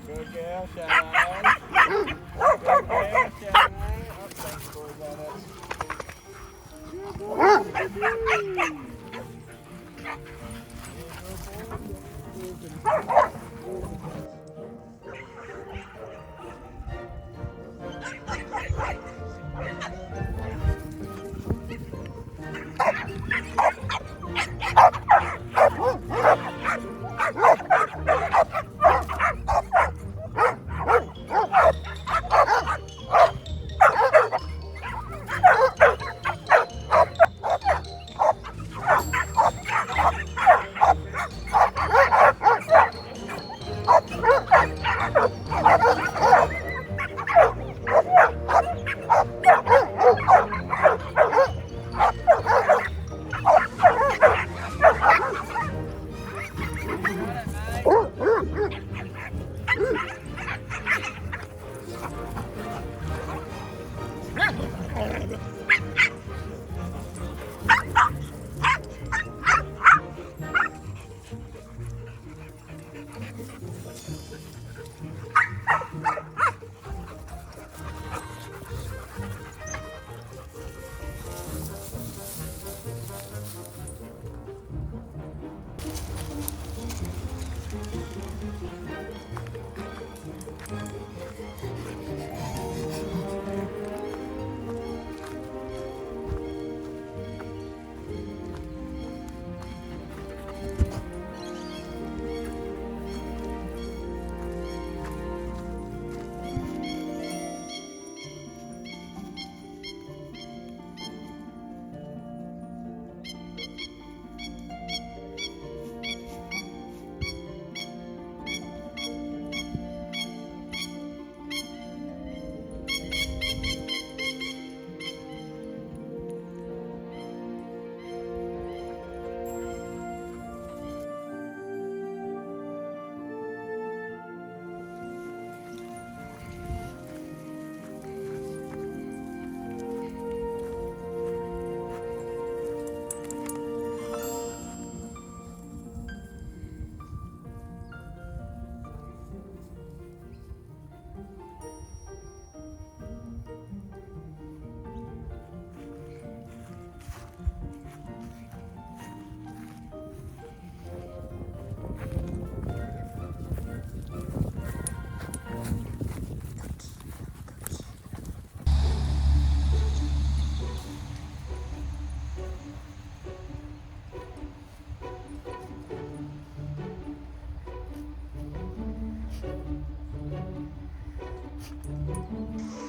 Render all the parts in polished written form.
Good girl, Shannon. Good girl, Shannon. Oh, thanks, boy,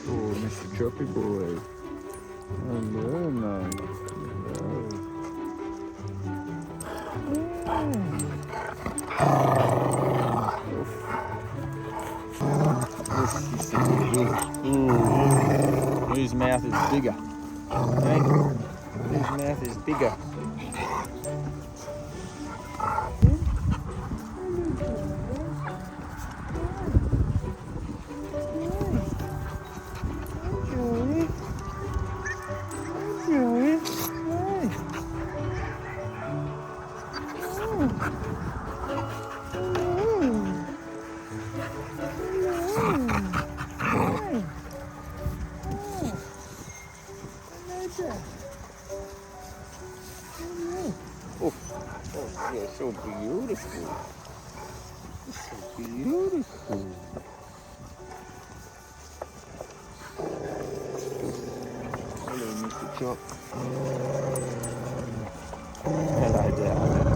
Oh, Mr. Choppy Boy. Hello, mate. Whose mouth is bigger? Hey? Whose mouth is bigger? Oh, you're so beautiful. You're so beautiful. Hello, Mr. Chop. Hello, darling.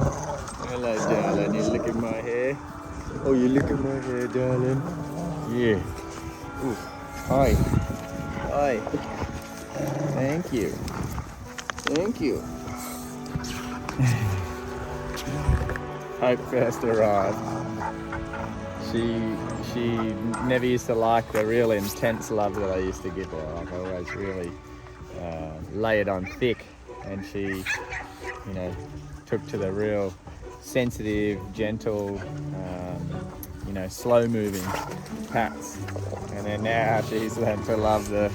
Hello, darling. You look at my hair? Oh, you look at my hair, darling? Yeah. Ooh. Hi. Hi. Thank you. Thank you. Hope first arrived. She never used to like the real intense love that I used to give her. Like I always really lay it on thick, and she, took to the real sensitive, gentle, slow-moving pats. And then now she's learned to love the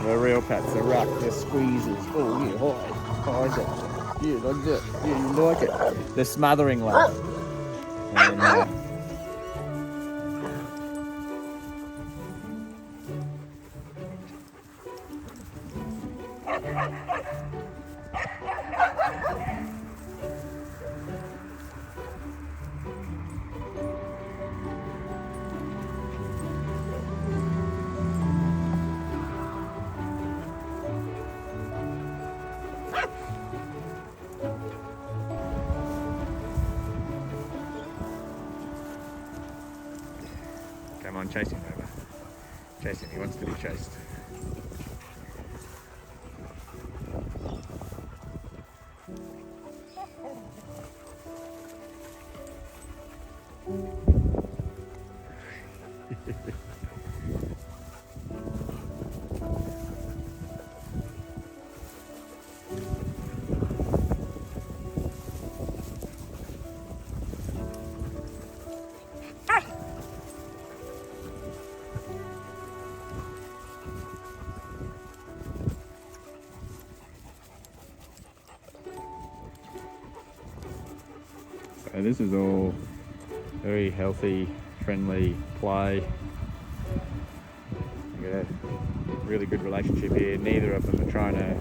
real pats, the ruck, the squeezes. Oh yeah, hi that. Yeah, like that. Yeah, you like it. The smothering love. And, come on, chase him over. Chase him, he wants to be chased. So this is all very healthy, friendly play. We've got a really good relationship here. Neither of them are trying to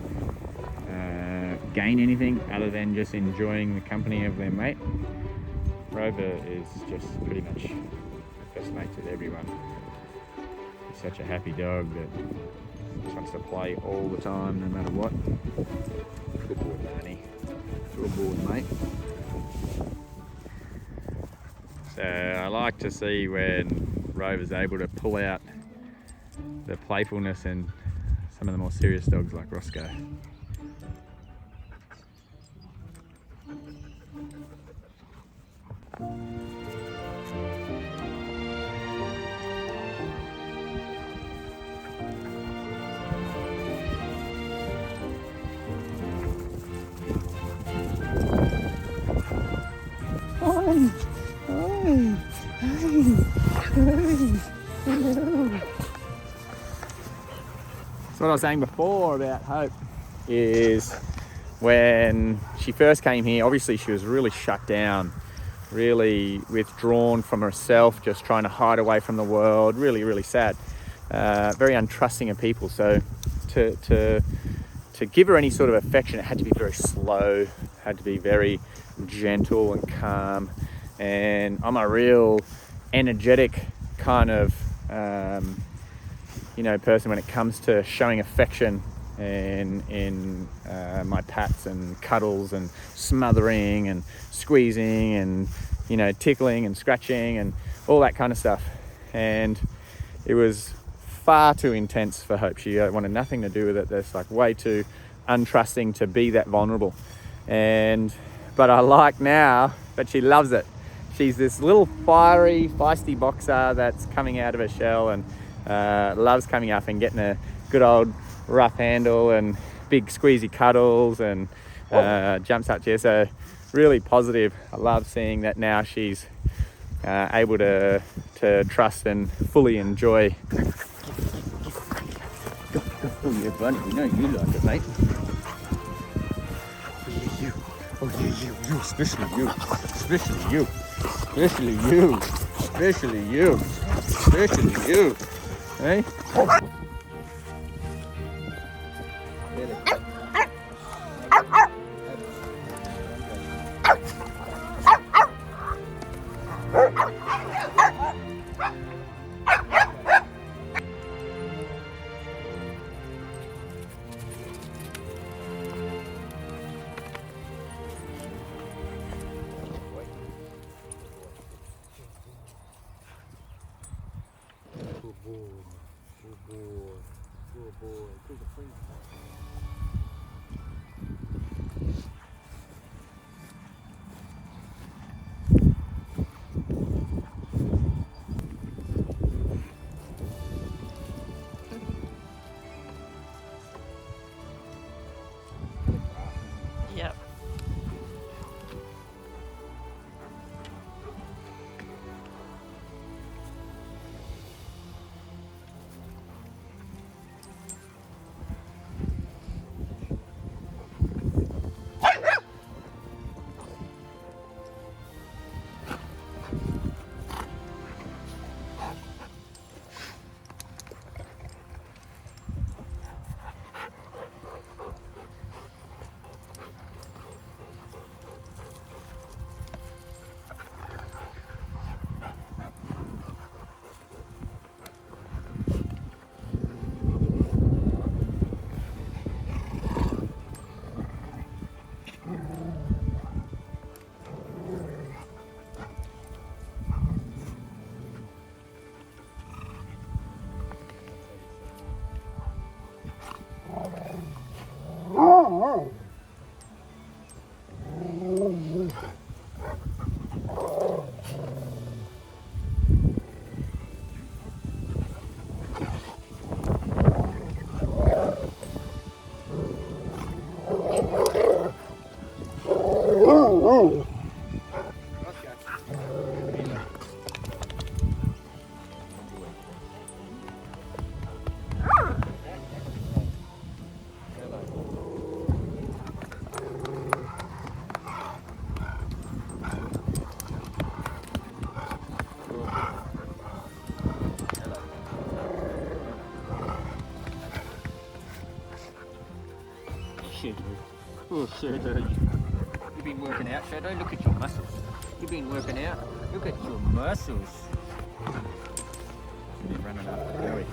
gain anything other than just enjoying the company of their mate. Rover is just pretty much best mates with everyone. He's such a happy dog that just wants to play all the time, no matter what. Good boy, Barney. Good boy, mate. So I like to see when Rover's able to pull out the playfulness in some of the more serious dogs like Roscoe. So what I was saying before about Hope is when she first came here, obviously she was really shut down, really withdrawn from herself, just trying to hide away from the world, really, really sad, very untrusting of people. So to give her any sort of affection, it had to be very slow, had to be very gentle and calm. And I'm a real energetic kind of person when it comes to showing affection in my pats and cuddles and smothering and squeezing and tickling and scratching and all that kind of stuff. And it was far too intense for Hope. She wanted nothing to do with it. That's like way too untrusting to be that vulnerable. But I like now that she loves it. She's this little fiery, feisty boxer that's coming out of her shell and loves coming up and getting a good old rough handle and big squeezy cuddles and jumps up to you. So really positive. I love seeing that now she's able to trust and fully enjoy. Oh yeah, buddy, we know you like it, mate. Oh yeah, you, especially you, especially you, especially you, especially you, especially you, hey? Yep. Oh, Shadow. You've been working out, Shadow. Look at your muscles. You've been working out. Look at your muscles. You've been running up the belly.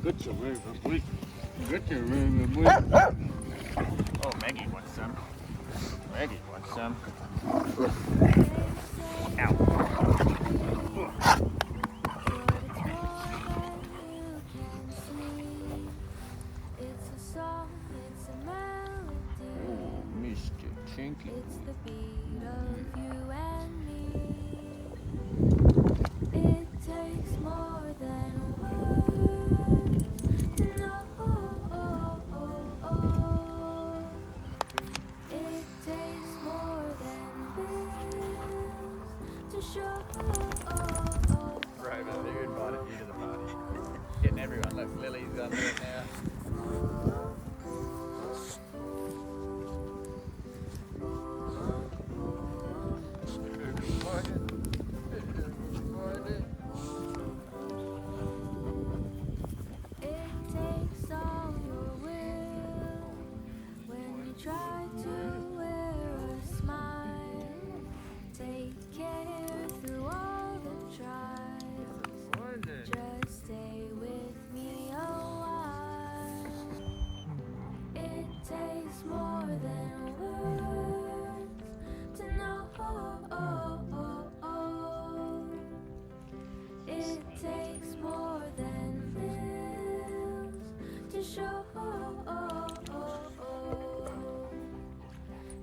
Good to river, boy. Good to river, boy. Oh, Maggie wants some. Maggie wants some. Ow. Oh, Mr. Chinky. It's the beat of you and me. It takes more than words to know. It takes more than this to show. Rover, who invited you to the party? Getting everyone. Look, Lily's under it now. It takes all your will when you try to wear a smile. Take care through all the trials. Just stay with me a while. It takes more than words to know. It takes more than this to show.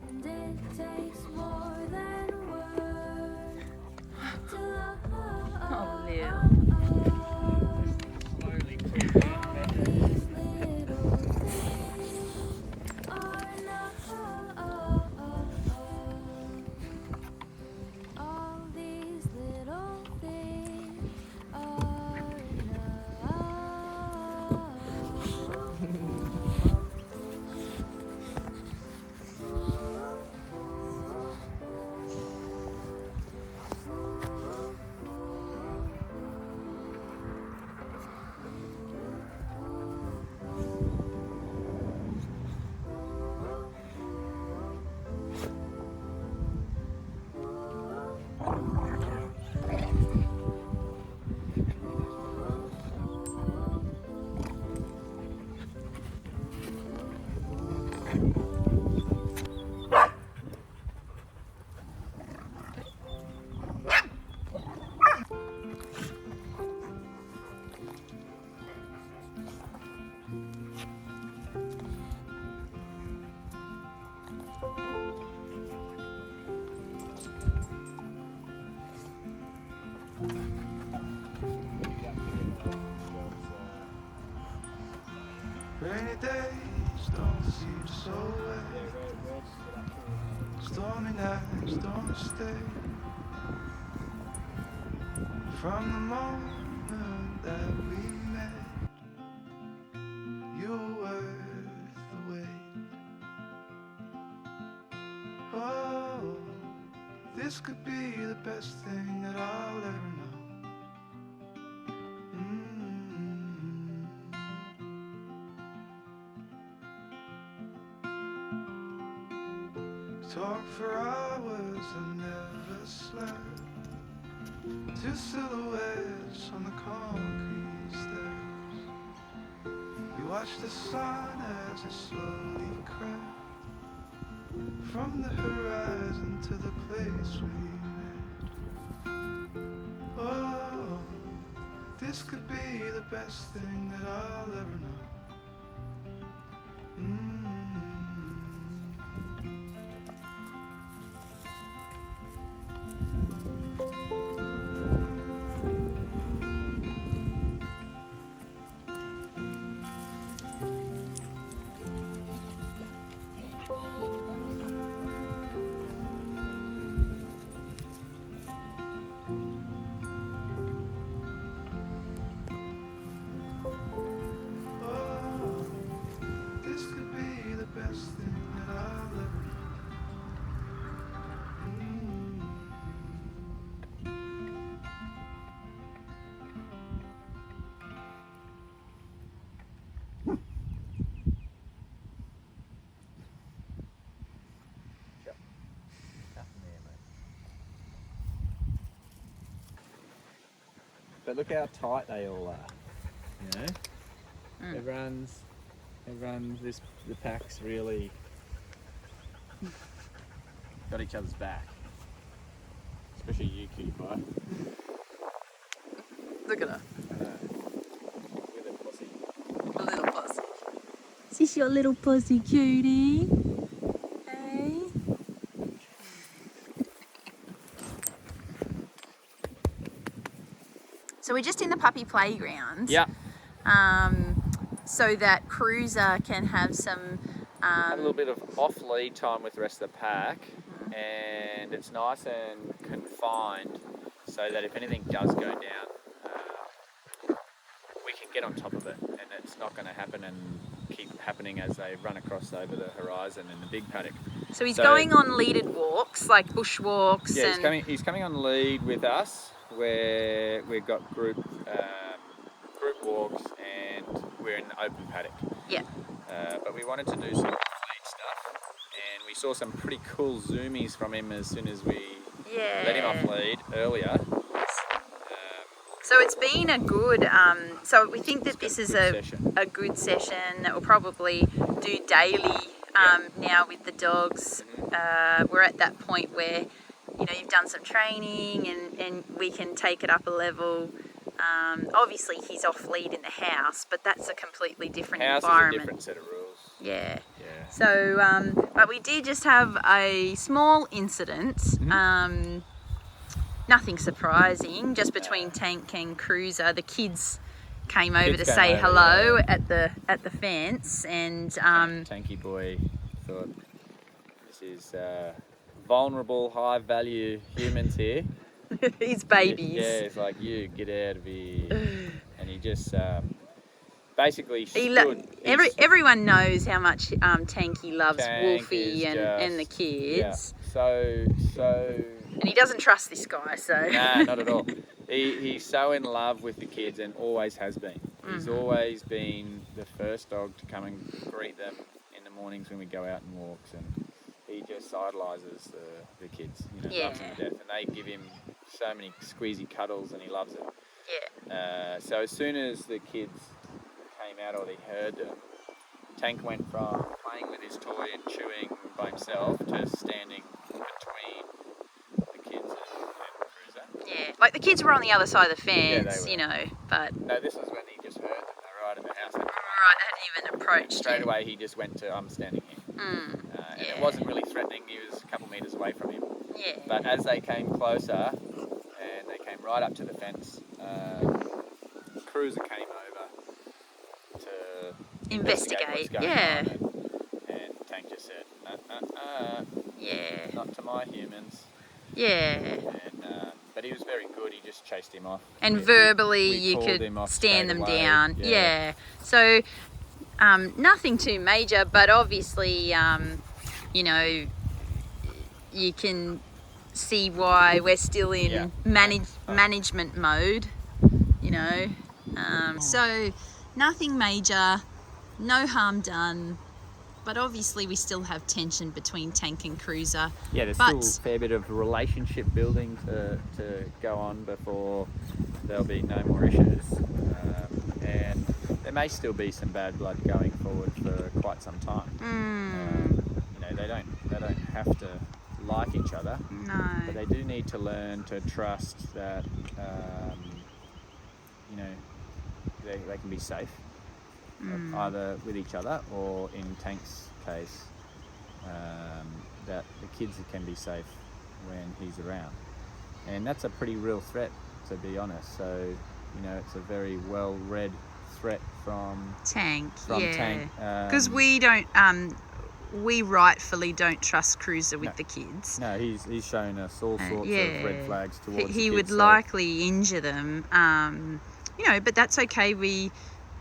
And it takes more than words to love. Oh, Lil. Slowly All creeping. these little things are enough. All these little things are Rainy days don't seem so wet. Stormy nights don't stay. From the moment that we met, you were worth the wait. Oh, this could be the best thing that I'll ever know. Talk for hours and never slept. Two silhouettes on the concrete steps. We watched the sun as it slowly crept from the horizon to the place we met. Oh, this could be the best thing that I'll ever know. But look how tight they all are. You know, everyone's the pack's really got each other's back. Especially you, Cutie Pie. Look at her. With a pussy. A little pussy. Is this your little pussy, Cutie? Hey. So we're just in the puppy playground. Yeah. So that Cruiser can have some. Have a little bit of off-lead time with the rest of the pack, and it's nice and confined, so that if anything does go down, we can get on top of it, and it's not going to happen and keep happening as they run across over the horizon in the big paddock. So he's going on leaded walks, like bushwalks. Yeah, and he's coming on lead with us, where we've got group walks, and we're in the open paddock. Yeah. But we wanted to do some off-lead stuff, and we saw some pretty cool zoomies from him as soon as we let him off lead earlier. So it's been a good, so we think that this is a good session that we'll probably do daily now with the dogs. We're at that point where, you know, you've done some training and we can take it up a level. Obviously he's off lead in the house, but that's a completely different environment. Is a different set of rules. Yeah. So, but we did just have a small incident. Nothing surprising, just between Tank and Cruiser. The kids came over to say hello at the fence, and Tanky boy thought, this is vulnerable, high value humans here. His babies. Yeah, it's like, you get out of here. And he just basically everyone knows how much Tanky loves Tank Wolfie and the kids. Yeah. So and he doesn't trust this guy, so. Nah, not at all. He's so in love with the kids and always has been. He's always been the first dog to come and greet them in the mornings when we go out and walks, and he just idolises the kids. You know, loves them to death, and they give him so many squeezy cuddles, and he loves it. Yeah. So as soon as the kids came out or they heard them, Tank went from playing with his toy and chewing by himself to standing between the kids and Cruiser. Yeah, like the kids were on the other side of the fence, they were. you know, but. No, this was when he just heard them. They were right in the house. Right, hadn't even approached. Straight away, he just went to, I'm standing here. And it wasn't really threatening. He was a couple metres away from him. Yeah. But as they came closer, and they came right up to the fence, Cruiser came over to investigate what's going on. And Tank just said, yeah, not to my humans. Yeah. And, but he was very good. He just chased him off. And verbally, you could stand them down. Yeah. So, nothing too major, but obviously, you know, you can see why we're still in management mode, you know. So, nothing major, no harm done. But obviously we still have tension between Tank and Cruiser. Yeah, there's still a fair bit of relationship building to go on before there'll be no more issues. And there may still be some bad blood going forward for quite some time. You know, they don't have to like each other. No. But they do need to learn to trust that, you know, they can be safe. Either with each other or in Tank's case, that the kids can be safe when he's around. And that's a pretty real threat, to be honest. So, you know, it's a very well-read threat from Tank. Because we don't, we rightfully don't trust Cruiser with the kids. No, he's shown us all sorts of red flags towards the kids. He would likely injure them, you know, but that's okay.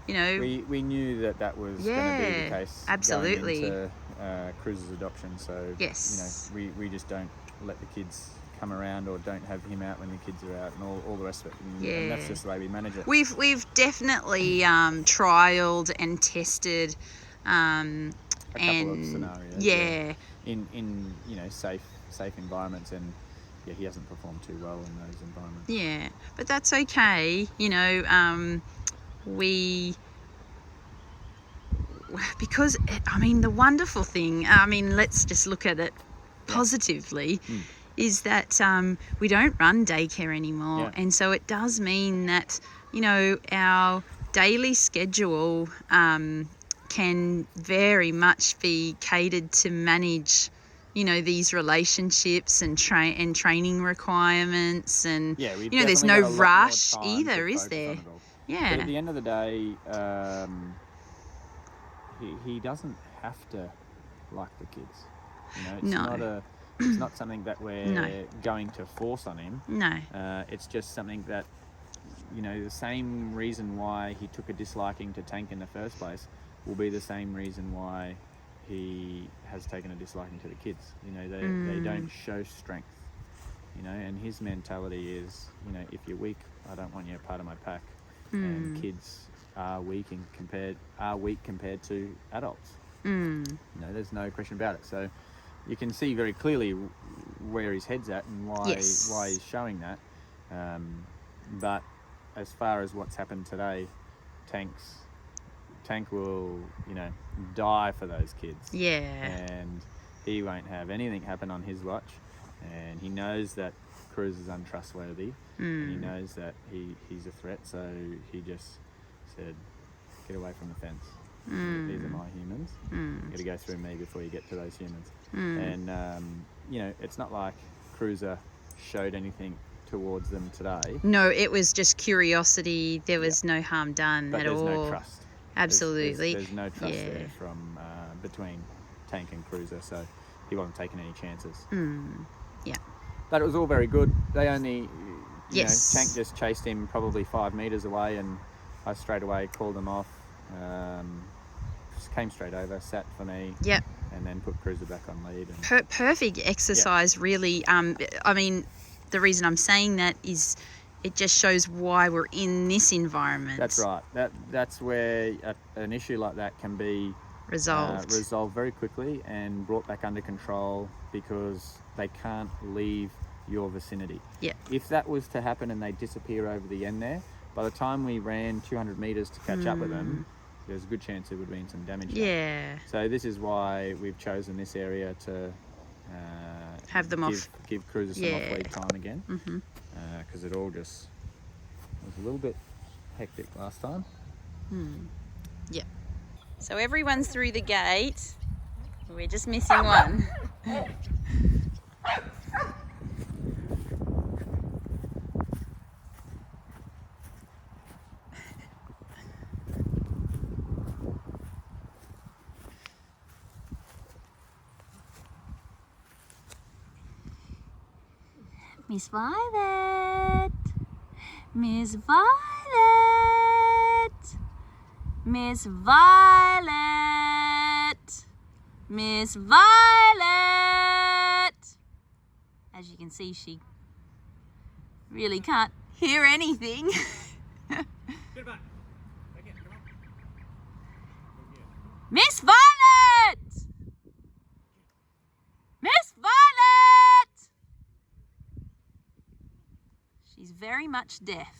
You know, we knew that was going to be the case. Absolutely. Going into Cruiser's adoption, so yes, you know, we just don't let the kids come around or don't have him out when the kids are out and all the rest of it. And that's just the way we manage it. We've definitely trialed and tested a couple of scenarios. In you know safe environments, and he hasn't performed too well in those environments. Yeah, but that's okay. You know, because, I mean, the wonderful thing, I mean, let's just look at it positively, is that we don't run daycare anymore. And so it does mean that, you know, our daily schedule can very much be catered to manage, you know, these relationships and training requirements, and Yeah, you know, there's no rush either, is there? Yeah. But at the end of the day, he doesn't have to like the kids. You know, it's not something that we're going to force on him. No. It's just something that, you know, the same reason why he took a disliking to Tank in the first place will be the same reason why he has taken a disliking to the kids. You know, they don't show strength. You know, and his mentality is, you know, if you're weak, I don't want you a part of my pack. And kids are weak compared to adults. You know, there's no question about it. So you can see very clearly where his head's at and why he's showing that. But as far as what's happened today, Tank will, you know, die for those kids. Yeah. And he won't have anything happen on his watch. And he knows that Cruz is untrustworthy. And he knows that he's a threat. So he just said, get away from the fence. These are my humans. You got to go through me before you get to those humans. And, you know, it's not like Cruiser showed anything towards them today. No, it was just curiosity. There was no harm done But at there's all. no trust. Absolutely. There's no trust there from between Tank and Cruiser, so he wasn't taking any chances. Yeah. But it was all very good. They only, you know, Yes. Tank just chased him probably 5 metres away, and I straight away called him off. Just came straight over, sat for me. Yep. And then put Cruiser back on lead. And Perfect exercise, really. I mean, the reason I'm saying that is it just shows why we're in this environment. That's right. That's where an issue like that can be resolved very quickly and brought back under control, because they can't leave your vicinity. Yeah. If that was to happen and they disappear over the end there, by the time we ran 200 metres to catch up with them, there's a good chance there would have been some damage done. Yeah. So this is why we've chosen this area to have them give Cruiser some off-lead time again, because it all just was a little bit hectic last time. Yeah. So everyone's through the gate. We're just missing one. Miss Violet, Miss Violet, Miss Violet, Miss Violet. As you can see, she really can't hear anything. Miss Violet! Miss Violet! She's very much deaf.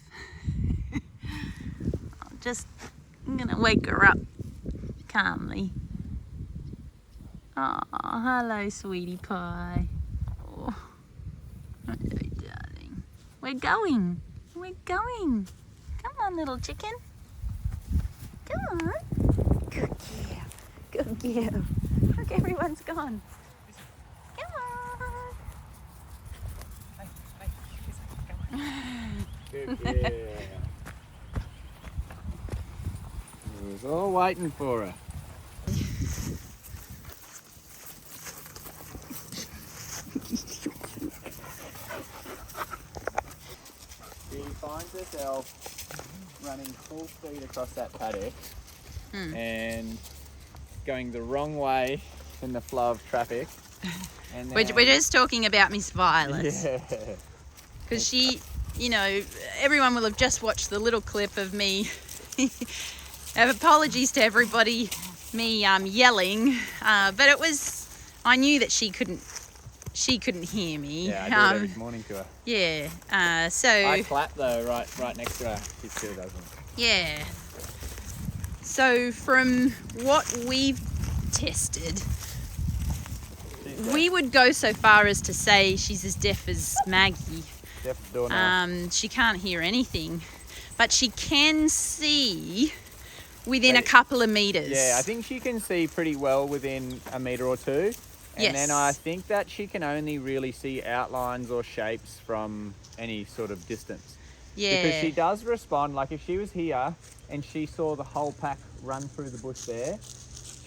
I'm gonna wake her up calmly. Oh, hello, sweetie pie. Oh, hello, darling. We're going. Come on, little chicken. Come on. Good girl. Look, everyone's gone. Come on. Good girl. It was all waiting for her. She finds herself running full speed across that paddock and going the wrong way in the flow of traffic. And We're just talking about Miss Violet. Yeah. Because she, you know, everyone will have just watched the little clip of me. Apologies to everybody, me yelling. But it was, I knew that she couldn't she couldn't hear me. Yeah, I do it every morning to her. Yeah. So I clap though, right next to her. She still doesn't. yeah. So from what we've tested, we would go so far as to say she's as deaf as Maggie. Deaf door now. She can't hear anything, but she can see within a couple of meters. Yeah, I think she can see pretty well within a metre or two. And Yes. then I think that she can only really see outlines or shapes from any sort of distance. Yeah. Because she does respond, like if she was here and she saw the whole pack run through the bush there,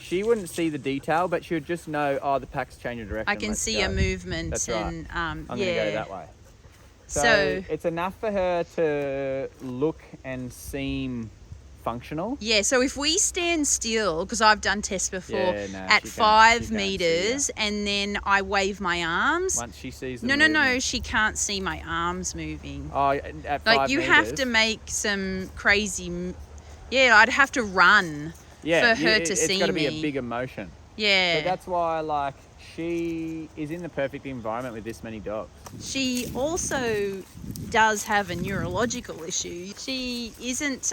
she wouldn't see the detail, but she would just know, oh, the pack's changing direction. I can let's see go. a movement. That's and right. I'm yeah. going to go that way. So it's enough for her to look and seem functional. yeah, so if we stand still, because I've done tests before, Yeah, no, at she can't 5 see meters, and then I wave my arms. Once she sees the No, movement. she can't see my arms moving. Oh, at 5 Like you have meters. to make some crazy. Yeah, I'd have to run for her to see It's got to be me. a big emotion. Yeah. So that's why, like, she is in the perfect environment with this many dogs. She also does have a neurological issue. She isn't.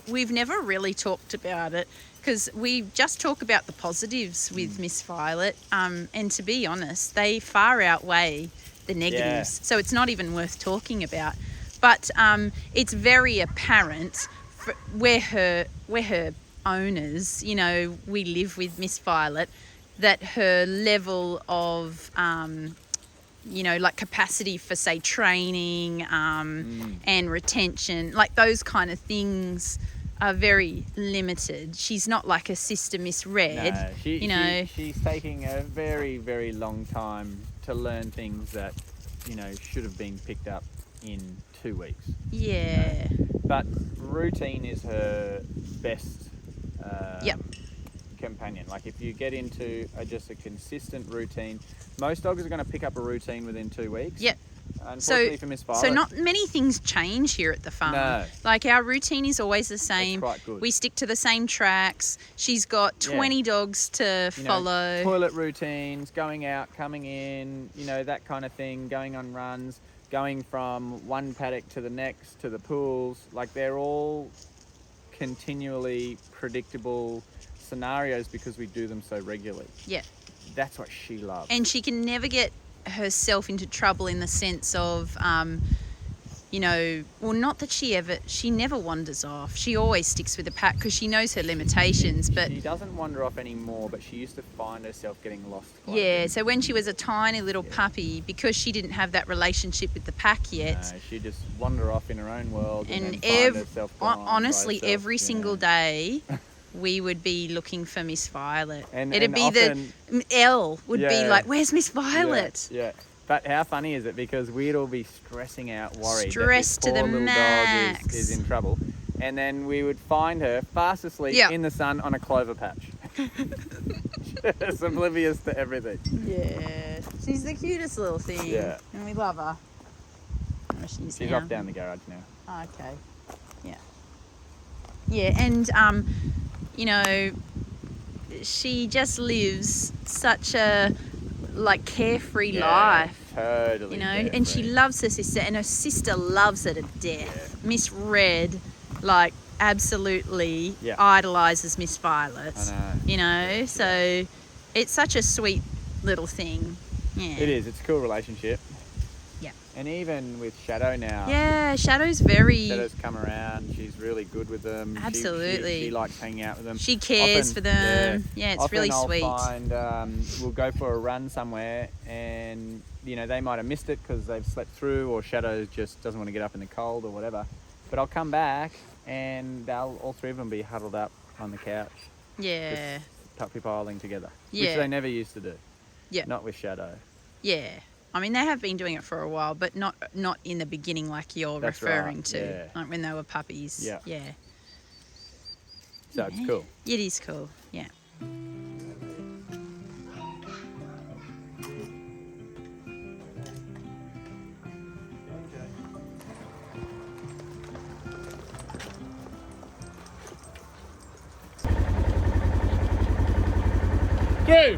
We've never really talked about it because we just talk about the positives with Miss Violet. And to be honest, they far outweigh the negatives. Yeah. So it's not even worth talking about. But it's very apparent we're her owners. You know, we live with Miss Violet. That her level of, you know, like capacity for, say, training and retention, like those kind of things are very limited. She's not like her sister, Miss Red. No, you know. she's taking a very, very long time to learn things that, you know, should have been picked up in 2 weeks. Yeah. But routine is her best Yep. companion. Like if you get into just a consistent routine, most dogs are going to pick up a routine within 2 weeks. Yep. Unfortunately for Miss Violet. So not many things change here at the farm. No. Like our routine is always the same. It's quite good. We stick to the same tracks. She's got 20 dogs to You know, follow. toilet routines, going out, coming in, you know, that kind of thing, going on runs, going from one paddock to the next, to the pools. Like they're all continually predictable scenarios because we do them so regularly. Yeah. That's what she loves. And she can never get herself into trouble in the sense of, you know, well, not that she never wanders off. She always sticks with the pack because she knows her limitations. But she doesn't wander off anymore, but she used to find herself getting lost quite a yeah, bit. so when she was a tiny little puppy, because she didn't have that relationship with the pack yet, No, she'd just wander off in her own world and and then find herself gone by honestly, herself, every you single know. day, we would be looking for Miss Violet. And It'd be often- Elle would be Yeah. like, "Where's Miss Violet?" Yeah. But how funny is it? Because we'd all be stressing out, worried Stressed that to this the poor little max. dog is in trouble. And then we would find her fast asleep Yeah. in the sun on a clover patch. Just oblivious to everything. Yeah, she's the cutest little thing. Yeah. And we love her. Oh, she's She's now. off down the garage now. Oh, okay. Yeah. Yeah, and you know, she just lives such a like carefree life. Totally. You know, and she carefree. loves her sister, and her sister loves her to death. Yeah. Miss Red, like, absolutely Yeah. idolizes Miss Violet. I know. You know, so it's such a sweet little thing. Yeah. It is. It's a cool relationship. Yeah. And even with Shadow now. Yeah, Shadow's very. Shadow's come around. She's really good with them. Absolutely. She likes hanging out with them. She cares Often- for them. Yeah, it's Often really I'll sweet. find we'll go for a run somewhere, and you know they might have missed it because they've slept through, or Shadow just doesn't want to get up in the cold or whatever. But I'll come back, and they'll all three of them be huddled up on the couch, Yeah. puppy piling together, Yeah. which they never used to do. Yeah. Not with Shadow. Yeah. I mean, they have been doing it for a while, but not in the beginning like you're That's referring right, to. yeah. Like when they were puppies. Yeah. Yeah. So it's cool. It is cool. Yeah. Go!